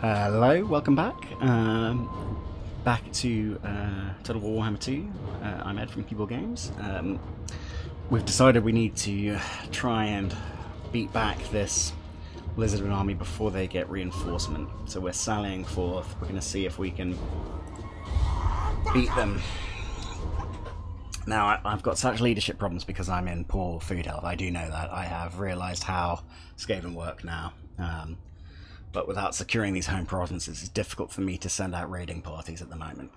Hello, welcome back. Back to Total War Warhammer 2. I'm Ed from Keyboard Games. We've decided we need to try and beat back this Lizardman army before they get reinforcement. So we're sallying forth. We're going to see if we can beat them. Now, I've got such leadership problems because I'm in poor food health. I do know that. I have realised how Skaven work now. But without securing these home provinces, it's difficult for me to send out raiding parties at the moment.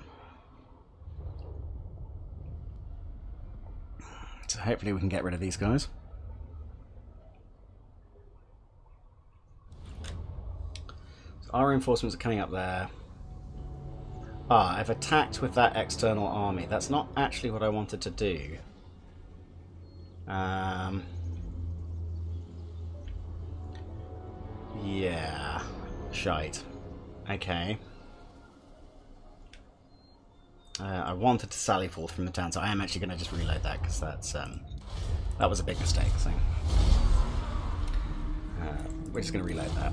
So hopefully we can get rid of these guys. So our reinforcements are coming up there. Ah, I've attacked with that external army. That's not actually what I wanted to do. Yeah, shite. Okay. I wanted to sally forth from the town, so I am actually going to just reload that because that's that was a big mistake. So we're just going to reload that.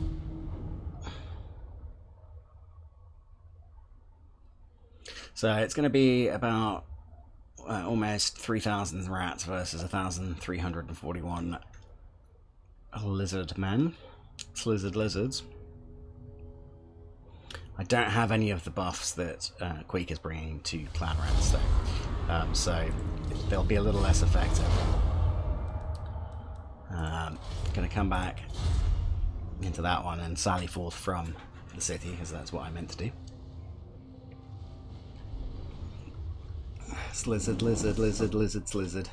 So it's going to be about almost 3,000 rats versus 1,341 lizard men. Slizzard lizards. I don't have any of the buffs that Queek is bringing to clan rats though, so they'll be a little less effective. Going to come back into that one and sally forth from the city, because that's what I meant to do. Slizzard, lizard, lizard, lizard, slizzard.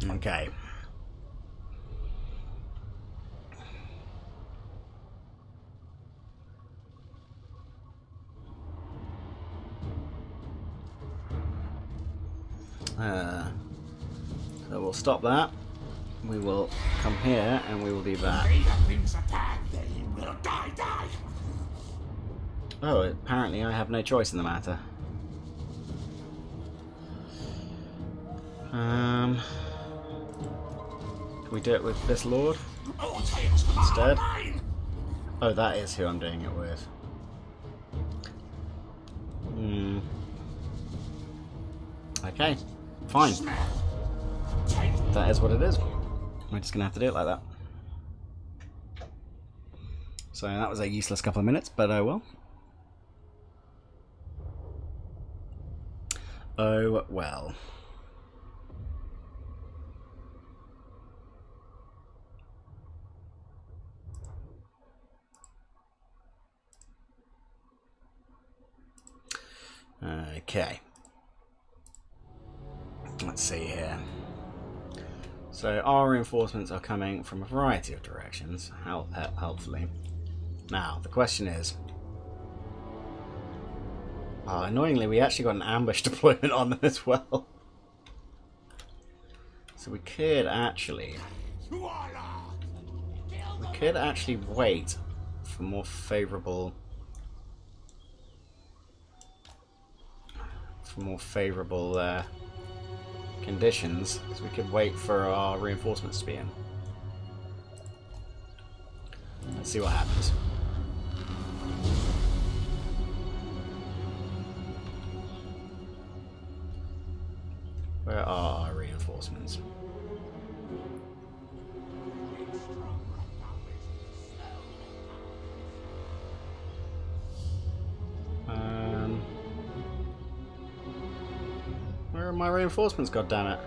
Okay. So we'll stop that. We will come here and we will do that. Oh, apparently I have no choice in the matter. Can we do it with this lord instead? Oh, that is who I'm doing it with. Okay, fine. That is what it is. We're just gonna have to do it like that. So that was a useless couple of minutes, but oh well. Oh well. Okay. Let's see here. So our reinforcements are coming from a variety of directions, helpfully. Now, the question is... annoyingly, we actually got an ambush deployment on them as well. So we could actually... wait for more favourable... conditions, so we could wait for our reinforcements to be in. Let's see what happens. Where are our reinforcements? Where are my reinforcements, goddammit?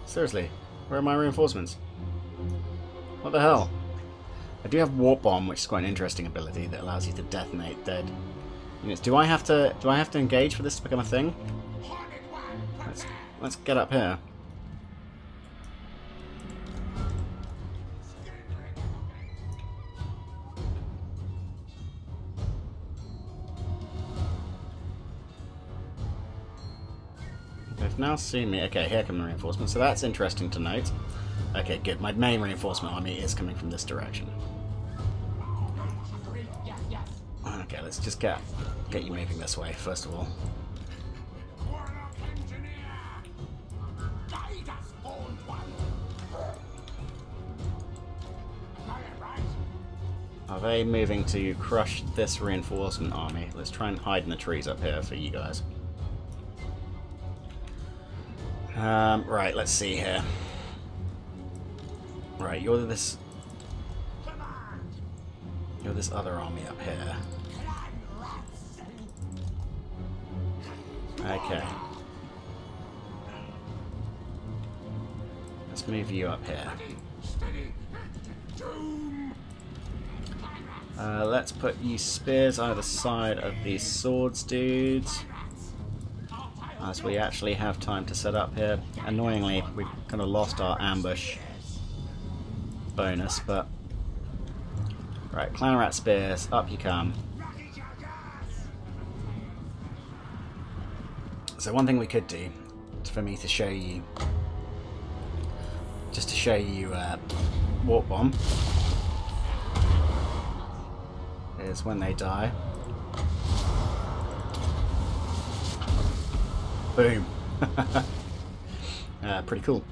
Seriously, where are my reinforcements? What the hell? I do have Warp Bomb, which is quite an interesting ability that allows you to detonate dead units. Do I have to engage for this to become a thing? Let's get up here. They've now seen me. Okay, here come the reinforcements. So that's interesting to note. Okay, good. My main reinforcement army is coming from this direction. Okay, let's just get you moving this way, first of all. they moving to crush this reinforcement army? Let's try and hide in the trees up here for you guys. Right, let's see here. Right, you're this other army up here. Okay. Let's move you up here. Let's put you spears either side of these swords dudes, as we actually have time to set up here. Annoyingly, we've kind of lost our ambush bonus, but... Right, clan rat spears, up you come. So one thing we could do, for me to show you, just to show you Warp Bomb, is when they die. Boom. Pretty cool.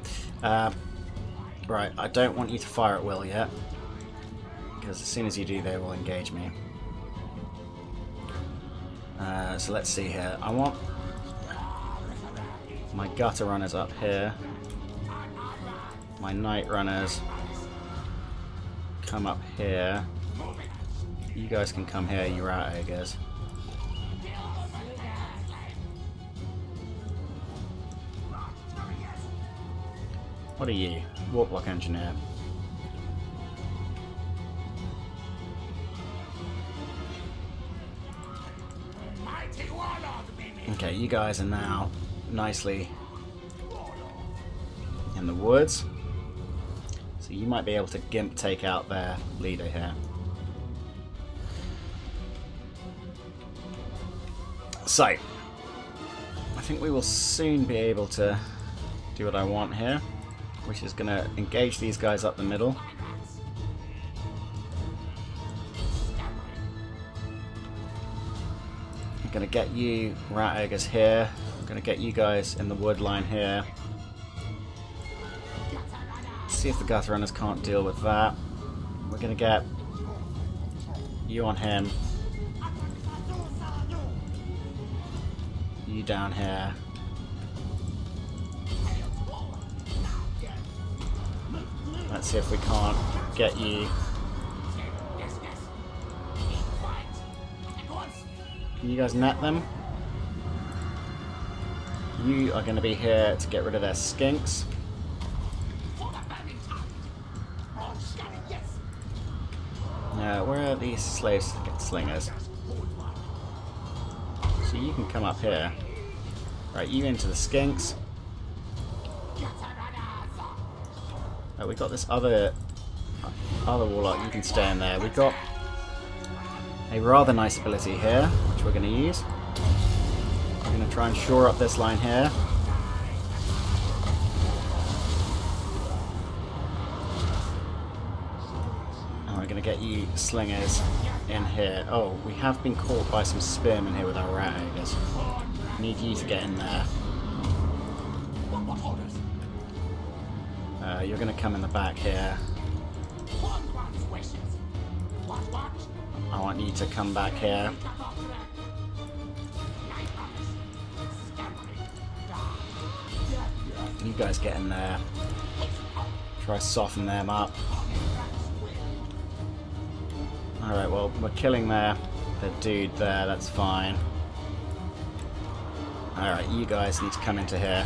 Right, I don't want you to fire at will yet, because as soon as you do they will engage me. So let's see here. I want my gutter runners up here. My night runners come up here. You guys can come here, you rat ogres. What are you? Warp block engineer. Okay, you guys are now nicely in the woods. So you might be able to gimp take out their leader here. So, I think we will soon be able to do what I want here, which is going to engage these guys up the middle. I'm going to get you rat ogres here. I'm going to get you guys in the wood line here. See if the gutter runners can't deal with that. We're going to get you on him. You down here. Let's see if we can't get you. Can you guys net them? You are going to be here to get rid of their skinks. Where are these slaves slingers? So you can come up here. Right, you into the skinks. We got this other warlock. You can stay in there. We've got a rather nice ability here, which we're going to use. We're going to try and shore up this line here. And we're going to get you slingers in here. Oh, we have been caught by some spearmen here with our rat ogres. Need you to get in there. You're going to come in the back here. I want you to come back here. You guys get in there. Try to soften them up. Alright, well, we're killing the dude there, that's fine. Alright, you guys need to come into here.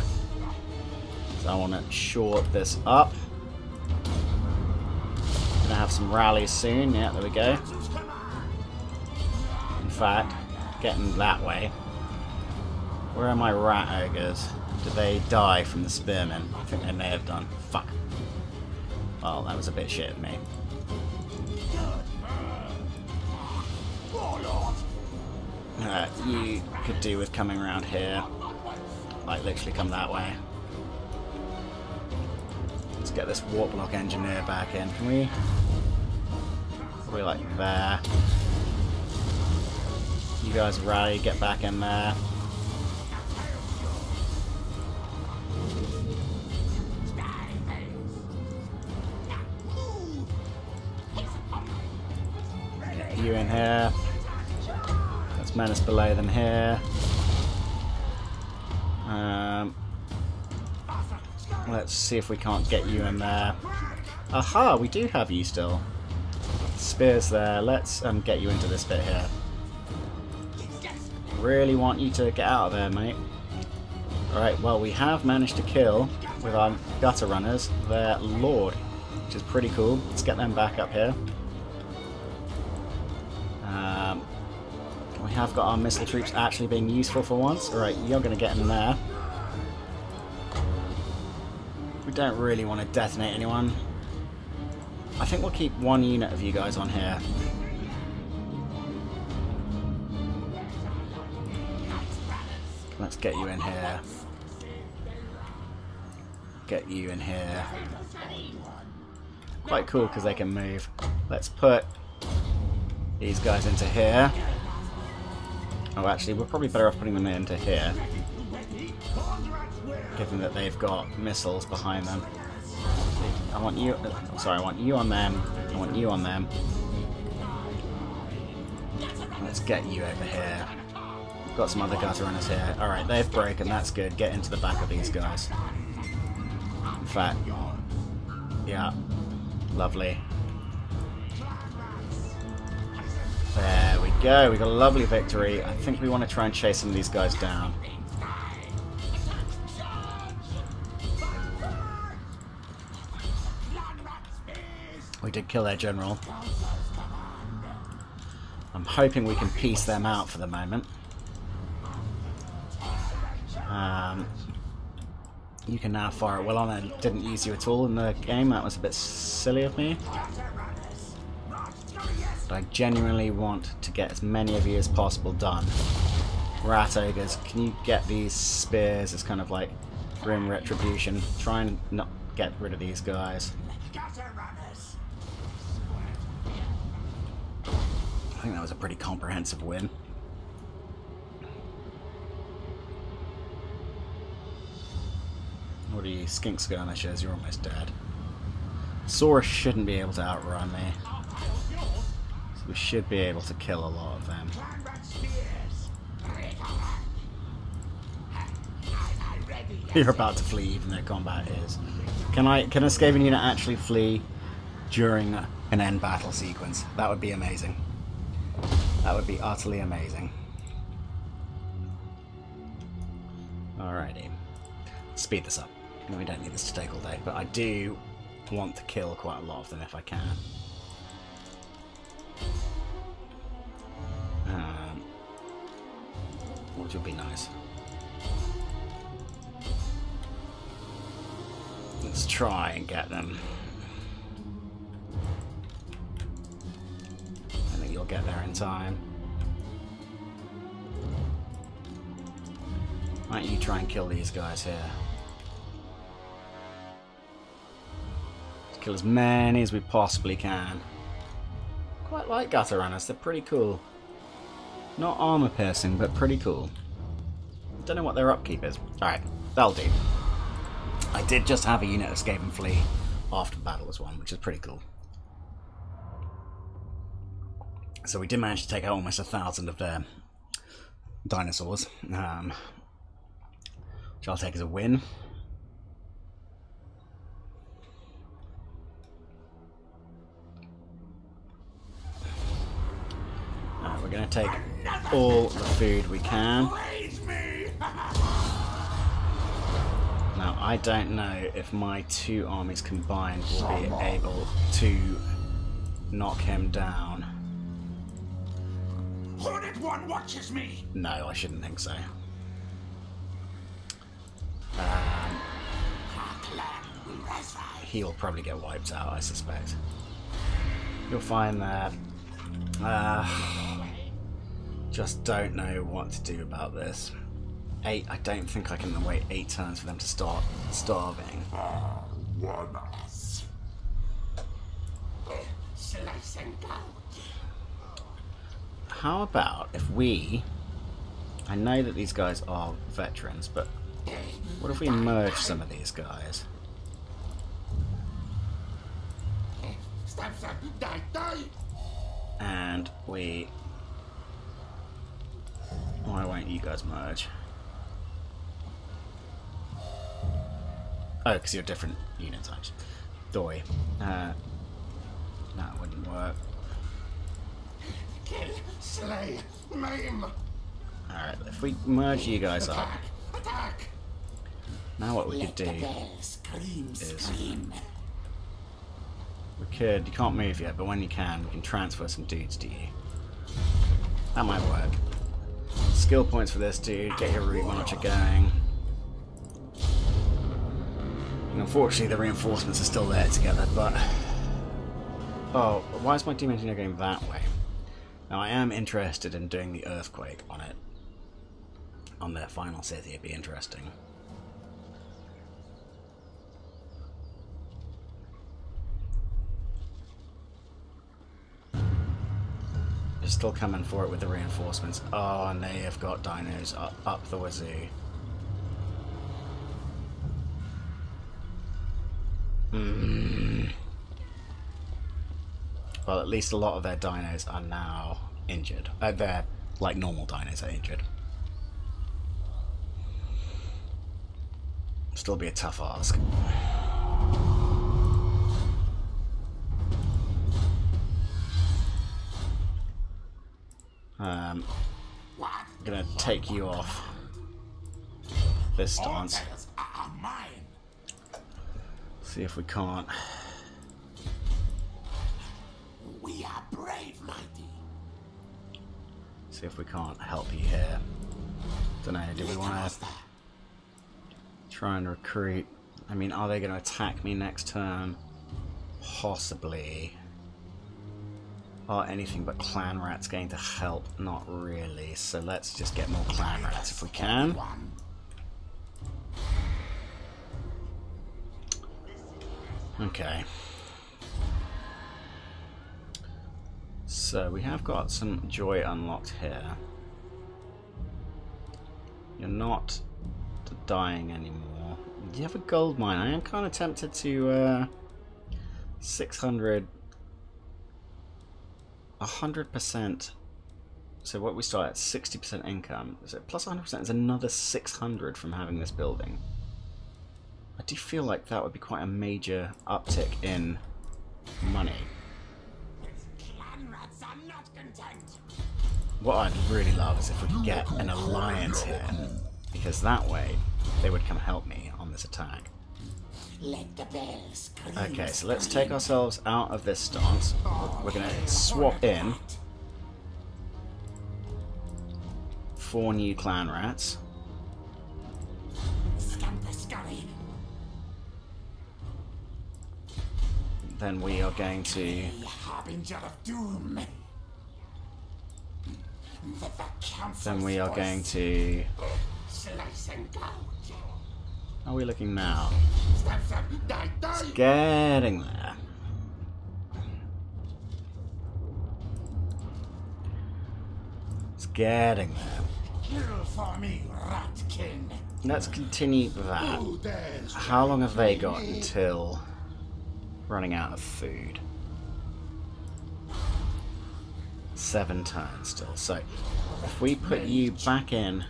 So I want to shore this up. Gonna have some rallies soon, yeah, there we go. In fact, getting that way. Where are my rat ogres? Did they die from the spearmen? I think they may have done. Fuck. Well, that was a bit shit of me. You could do with coming around here. Like, literally come that way. Let's get this warp block engineer back in. Can we? Probably like there. You guys rally, get back in there. you in here. Let's menace below them here. Let's see if we can't get you in there. Aha, we do have you still. Spears there. Let's get you into this bit here. Really want you to get out of there, mate. Alright, well, we have managed to kill, with our gutter runners, their lord, which is pretty cool. Let's get them back up here. We have got our missile troops actually being useful for once. Alright, you're going to get in there. We don't really want to detonate anyone. I think we'll keep one unit of you guys on here. Let's get you in here. Get you in here. Quite cool because they can move. Let's put these guys into here. Oh, actually, we're probably better off putting them into here, given that they've got missiles behind them. I want you. Sorry, I want you on them. I want you on them. Let's get you over here. We've got some other gutter runners here. Alright, they've broken. That's good. Get into the back of these guys. In fact, yeah. Lovely. There we go. We got a lovely victory. I think we want to try and chase some of these guys down. We did kill their general. I'm hoping we can piece them out for the moment. You can now fire it well on. I didn't use you at all in the game. That was a bit silly of me. But I genuinely want to get as many of you as possible done. Rat ogres, can you get these spears as kind of like grim retribution? Try and not get rid of these guys. I think that was a pretty comprehensive win. What are you, skink skirmishers? You're almost dead. Saurus shouldn't be able to outrun me. So we should be able to kill a lot of them. You're about to flee even though combat is. Can a Skaven unit actually flee during an end battle sequence? That would be amazing. That would be utterly amazing. Alrighty. Speed this up. We don't need this to take all day, but I do want to kill quite a lot of them if I can. Which would be nice. Let's try and get them. I think you'll get there in time. Why don't you try and kill these guys here? Let's kill as many as we possibly can. Quite like gutter runners, they're pretty cool. Not armor piercing, but pretty cool. Don't know what their upkeep is. Alright, that'll do. I did just have a unit of Skaven flee after the battle as one, which is pretty cool. So we did manage to take out almost 1,000 of their dinosaurs, which I'll take as a win. We're going to take all the food we can. Now, I don't know if my two armies combined will be able to knock him down. Hornet One watches me. No, I shouldn't think so. He'll probably get wiped out, I suspect. You'll find that. Just don't know what to do about this. I don't think I can wait 8 turns for them to start starving. How about if we... I know that these guys are veterans, but what if we merge some of these guys? And we... Why won't you guys merge? Oh, because you're different unit types. Doi. That wouldn't work. Kill, slay, maim. Alright, if we merge you guys up, Attack! now what we could do is... We could, you can't move yet, but when you can, we can transfer some dudes to you. That might work. Skill points for this dude, get your root marcher going. And unfortunately the reinforcements are still there together, but... Oh, why is my Demon Engineer going that way? Now I am interested in doing the earthquake on it. On their final city, it'd be interesting. They're still coming for it with the reinforcements. Oh, and they have got dinos up the wazoo. Well, at least a lot of their dinos are now injured. They're like normal dinos are injured. Still be a tough ask. I'm gonna take you off this stance. See if we can't. We are brave, mighty. See if we can't help you here. Don't know. Do we want to try and recruit? I mean, are they going to attack me next turn? Possibly. Are anything but clan rats going to help? Not really. So let's just get more clan rats if we can. Okay. So we have got some joy unlocked here. You're not dying anymore. You have a gold mine. I am kind of tempted to 600, 100%. So what we start at 60% income. So plus 100% is another 600 from having this building. I do feel like that would be quite a major uptick in money. What I'd really love is if we could get an alliance here, because that way they would come help me on this attack. Okay, so let's take ourselves out of this stance. We're going to swap in 4 new clan rats. Then we are going to... Then we are going to... How are we looking now? It's getting there. It's getting there. Let's continue that. How long have they got until running out of food? 7 turns still. So if we put you back in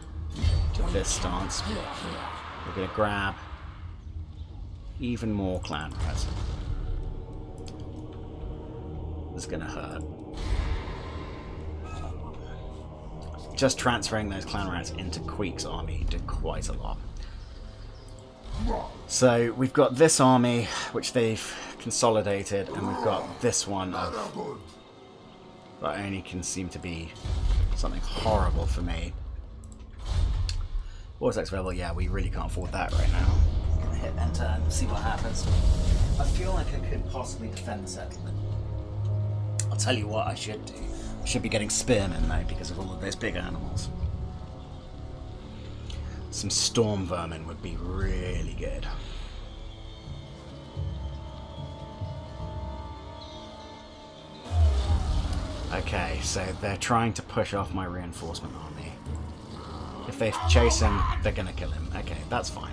to this stance, we're going to grab even more clan rats. This is going to hurt. Just transferring those clan rats into Queek's army did quite a lot. So we've got this army, which they've consolidated, and we've got this one of... That only can seem to be something horrible for me. Vortex available? Yeah, we really can't afford that right now. Gonna hit enter and see what happens. I feel like I could possibly defend the settlement. I'll tell you what I should do. I should be getting spearmen though, because of all of those big animals. Some storm vermin would be really good. Okay, so they're trying to push off my reinforcement army. If they chase him, they're gonna kill him. Okay, that's fine.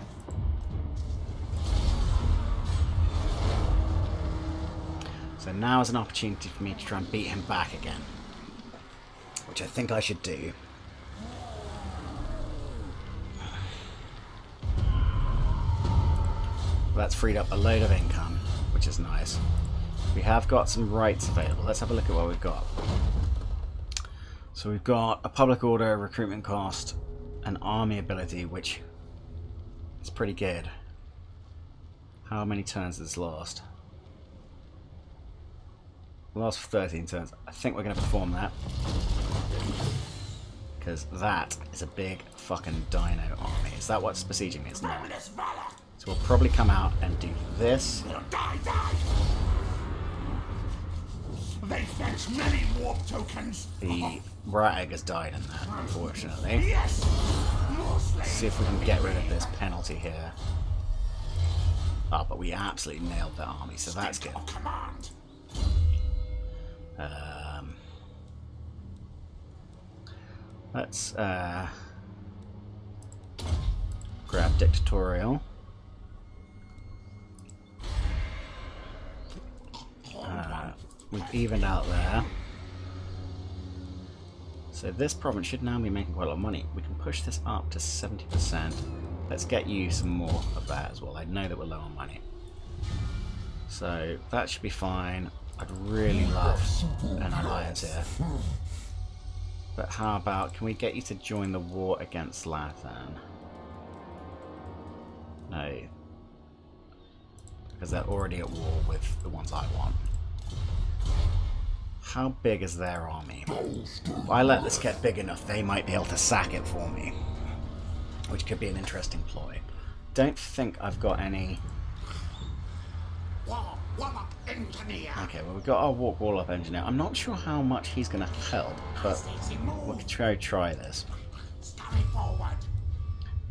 So now is an opportunity for me to try and beat him back again. Which I think I should do. That's freed up a load of income, which is nice. We have got some rights available. Let's have a look at what we've got. So we've got a public order, recruitment cost, an army ability, which is pretty good. How many turns has this last? Last 13 turns. I think we're going to perform that. Because that is a big fucking dino army. Is that what's besieging me? It's not. So we'll probably come out and do this. Die, die. They fetch many warp tokens. The Rag has died in that, unfortunately. Yes. Let's see if we can get rid of this penalty here. Oh, but we absolutely nailed that army, so that's good. Command. Let's grab dictatorial. We've evened out there. So this province should now be making quite a lot of money. We can push this up to 70%. Let's get you some more of that as well. I know that we're low on money. So that should be fine. I'd really love an alliance here. But how about, can we get you to join the war against Lathan? No. Because they're already at war with the ones I want. How big is their army? If I let this get big enough, they might be able to sack it for me. Which could be an interesting ploy. Don't think I've got any... Okay, well we've got our Walk Wall Up engineer. I'm not sure how much he's going to help, but we can try this.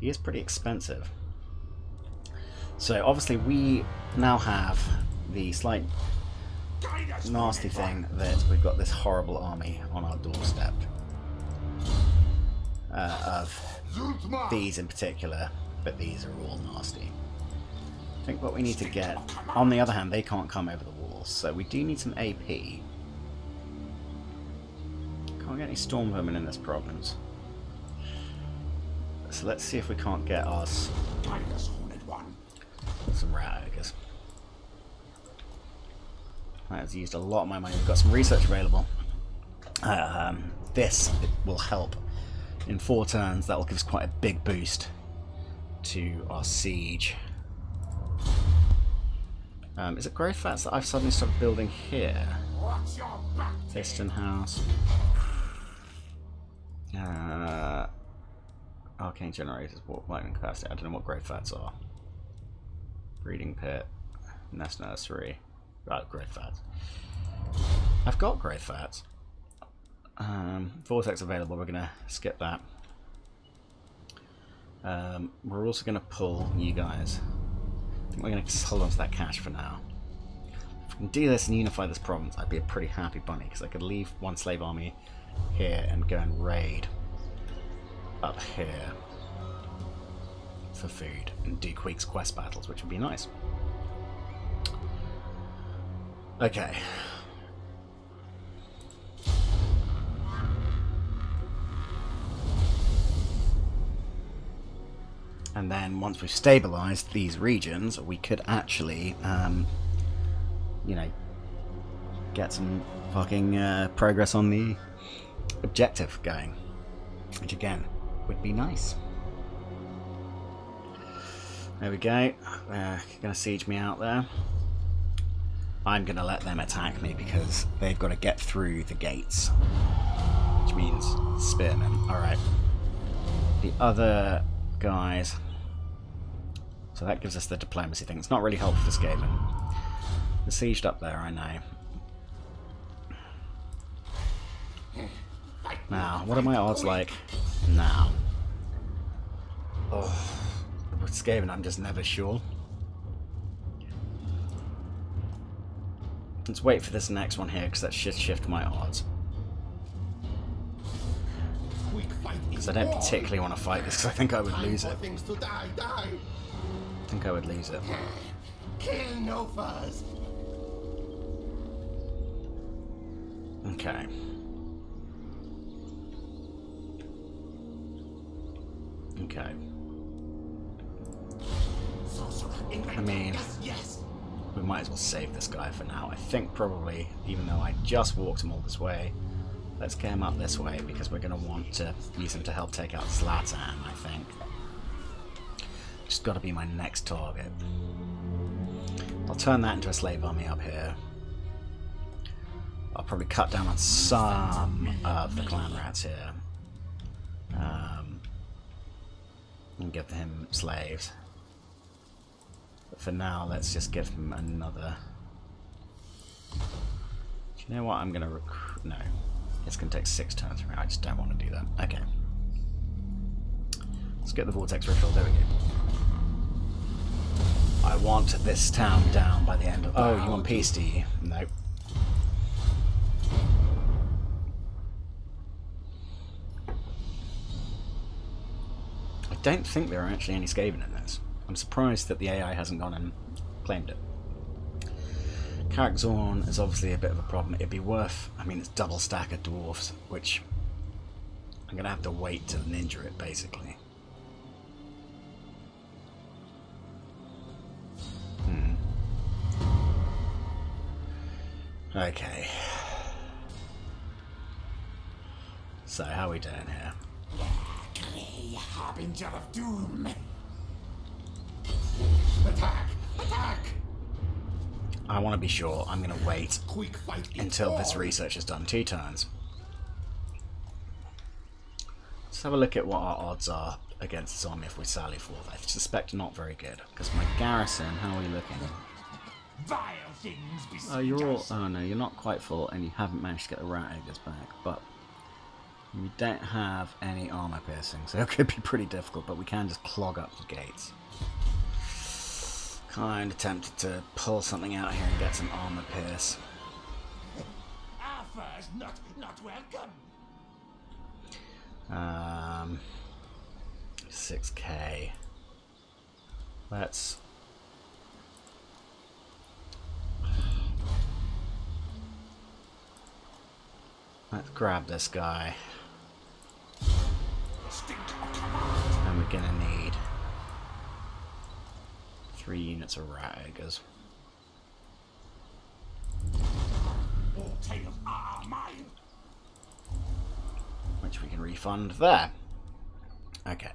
He is pretty expensive. So obviously we now have the slight nasty thing that we've got this horrible army on our doorstep. Of these in particular, but these are all nasty. I think what we need to get... On the other hand, they can't come over the walls, so we do need some AP. Can't get any storm vermin in this province. So let's see if we can't get us some rat ogres. That has used a lot of my money. We've got some research available. This will help. In 4 turns, that will give us quite a big boost to our siege. Is it growth fats that I've suddenly started building here? Piston house. Arcane generators, what lightning capacity? I don't know what growth fats are. Breeding pit, nest nursery. Right, growth fats. I've got growth fats. Vortex available, we're going to skip that. We're also going to pull you guys. I think we're going to hold on to that cash for now. If we can do this and unify this province, I'd be a pretty happy bunny, because I could leave one slave army here and go and raid up here for food and do Queek's quest battles, which would be nice. Okay. And then once we've stabilized these regions, we could actually, you know, get some fucking progress on the objective going, which again would be nice. There we go. They're gonna siege me out there. I'm gonna let them attack me because they've got to get through the gates, which means spearmen. All right. The other guys. So that gives us the diplomacy thing. It's not really helpful for Skaven. They're sieged up there, I know. Now, what are my odds like now? Oh, with Skaven, I'm just never sure. Let's wait for this next one here, because that should shift my odds. Because I don't particularly want to fight this, because I think I would lose it. I think I would lose it. Kill no fuzz. Okay. Okay. I mean, we might as well save this guy for now. I think probably, even though I just walked him all this way, let's get him up this way because we're going to want to use him to help take out Zlatan, I think. Just got to be my next target. I'll turn that into a slave army up here. I'll probably cut down on some of the clan rats here. And give him slaves. But for now, let's just give him another... Do you know what? I'm going to recruit... No. It's going to take 6 turns for me. I just don't want to do that. Okay. Let's get the Vortex Ritual. There we go. I want this town down by the end of... Oh, you want peace, do you? Nope. I don't think there are actually any Skaven in this. I'm surprised that the AI hasn't gone and claimed it. Karakzorn is obviously a bit of a problem. It'd be worth... I mean, it's double stack of dwarves, which I'm going to have to wait to ninja it, basically. Okay. So, how are we doing here? Grey harbinger of doom. Attack! Attack! I want to be sure. I'm going to wait Quick fight until this research is done. 2 turns. Let's have a look at what our odds are against this army if we sally forth. I suspect not very good, because my garrison, how are we looking? Vile things Oh, you're all... Oh no, you're not quite full, and you haven't managed to get the rat eggers back, but we don't have any armor piercing, so it could be pretty difficult, but we can just clog up the gates. Kind of tempted to pull something out here and get some armor pierce. Our fur's not welcome. 6k. Let's... Let's grab this guy. And we're gonna need 3 units of rat eggers. All tales are mine. Which we can refund there. Okay.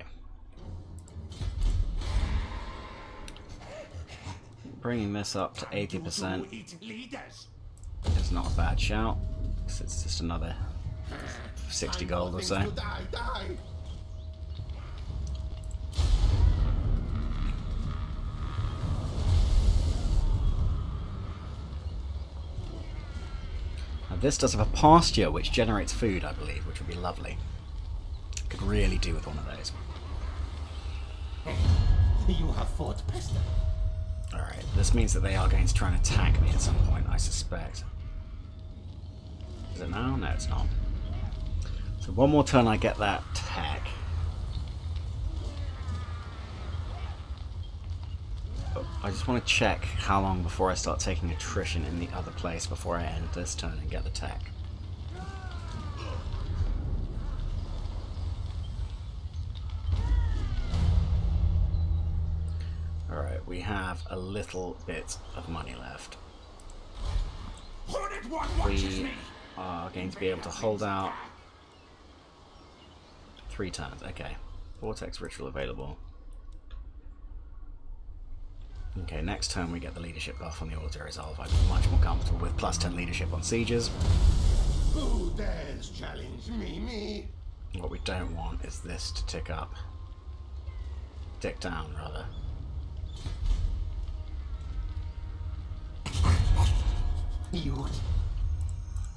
Bringing this up to 80% is not a bad shout. It's just another 60 gold or so. Now this does have a pasture which generates food, I believe, which would be lovely. Could really do with one of those. You have fought pest. Alright, this means that they are going to try and attack me at some point, I suspect. Is it now? No, it's not. So one more turn I get that tech. Oh, I just want to check how long before I start taking attrition in the other place before I end this turn and get the tech. Alright, we have a little bit of money left. We are going to be able to hold out 3 turns. Okay. Vortex Ritual available. Okay, next turn we get the leadership buff on the auto-resolve. I'd be much more comfortable with +10 leadership on sieges. Who dares challenge me? What we don't want is this to tick up. Tick down, rather. You.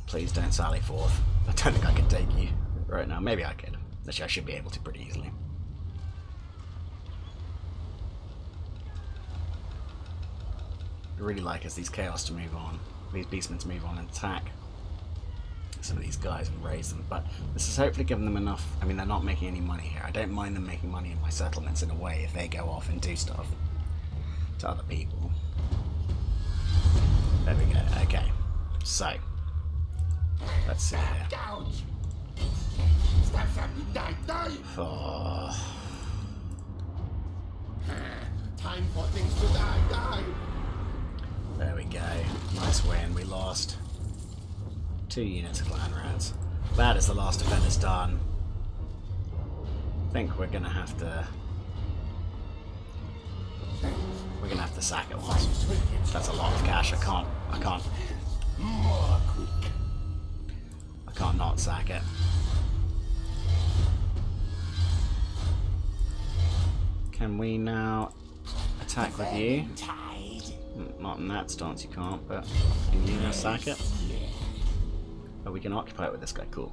Please don't sally forth. I don't think I can take you right now. Maybe I could. Actually, I should be able to pretty easily. I really like as these chaos to move on, these beastmen to move on and attack some of these guys and raise them. But this is hopefully giving them enough. I mean, they're not making any money here. I don't mind them making money in my settlements in a way if they go off and do stuff to other people. There we go. Okay, so Let's see here. Gouge. Stab, stab, die, die. Oh. Time for things to die, die. There we go. Nice win. We lost 2 units of clan rats. That is the last event is done. I think we're gonna have to. We're gonna have to sack it once. That's a lot of cash. I can't More quick. I can't not sack it. Can we now attack with you? Not in that stance, you can't, but can you now sack it? Oh, we can occupy it with this guy, cool.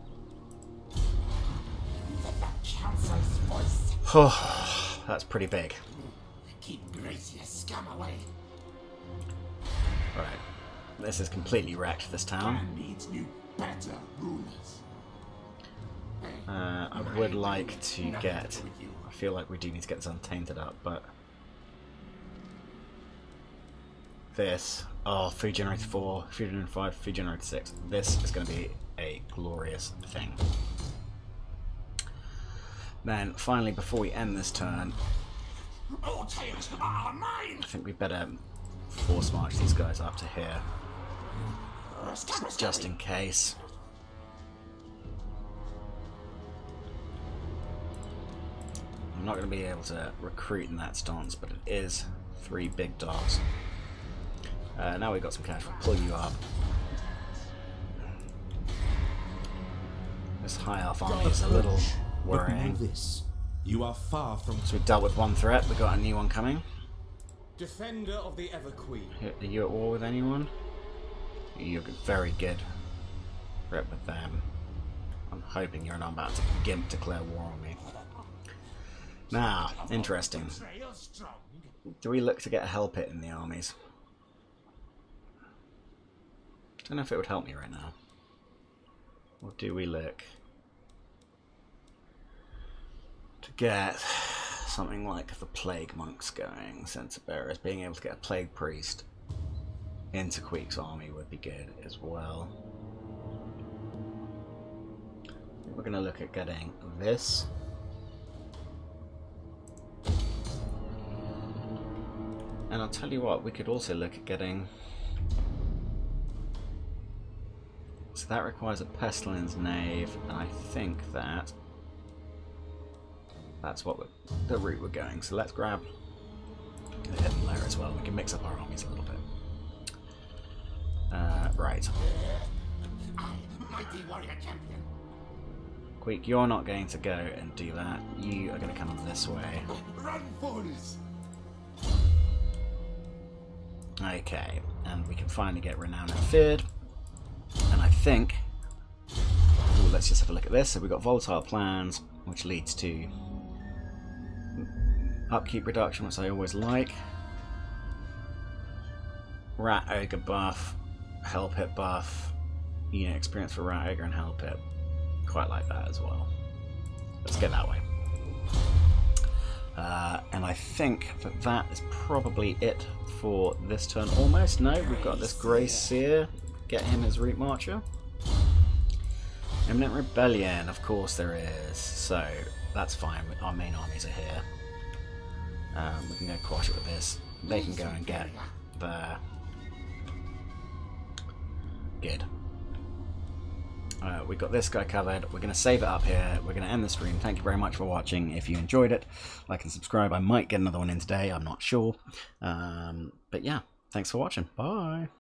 Oh, that's pretty big. Keep Gracia scum away. Right, this is completely wrecked, this town. Man needs new, better rulers. I would like to get... I feel like we do need to get this untainted up, but... This... Oh, food generator 4, food generator 5, food generator 6. This is going to be a glorious thing. Then, finally, before we end this turn... All tales are mine. I think we better force march these guys up to here. Just in case. I'm not going to be able to recruit in that stance, but it is 3 big dogs. Now we've got some cash, we'll pull you up. This high elf army is a little worrying. You are far from. So we dealt with one threat, we got a new one coming. Defender of the Ever Queen. Are you at war with anyone? You're very good rep with them. I'm hoping you're not about to gimp declare war on me. Now, interesting. Do we look to get a hell pit in the armies? Don't know if it would help me right now. Or do we look to get something like the plague monks going, censer bearers, being able to get a plague priest into Queek's army would be good as well. I think we're going to look at getting this. And I'll tell you what, we could also look at getting... So that requires a Pestilence Knave, and I think that that's what the route we're going. So let's grab the Hidden Lair as well. We can mix up our armies a little bit. Right. Mighty warrior champion. Queek, you're not going to go and do that. You are going to come this way. Run, fools! Okay, and we can finally get Renowned and Feared. And I think... Ooh, let's just have a look at this. So we've got Volatile Plans, which leads to upkeep reduction, which I always like. Rat Ogre buff, Hell Pit buff, unit experience for Rat Ogre and Hell Pit. Quite like that as well. Let's get that way. And I think that that is probably it for this turn almost. No, we've got this Grey Seer. Get him as Route Marcher. Imminent Rebellion, of course there is. So that's fine. Our main armies are here. We can go quash it with this. They can go and get the... Good. We've got this guy covered. We're going to save it up here. We're going to end the stream. Thank you very much for watching. If you enjoyed it, like and subscribe. I might get another one in today. I'm not sure. But yeah, thanks for watching. Bye.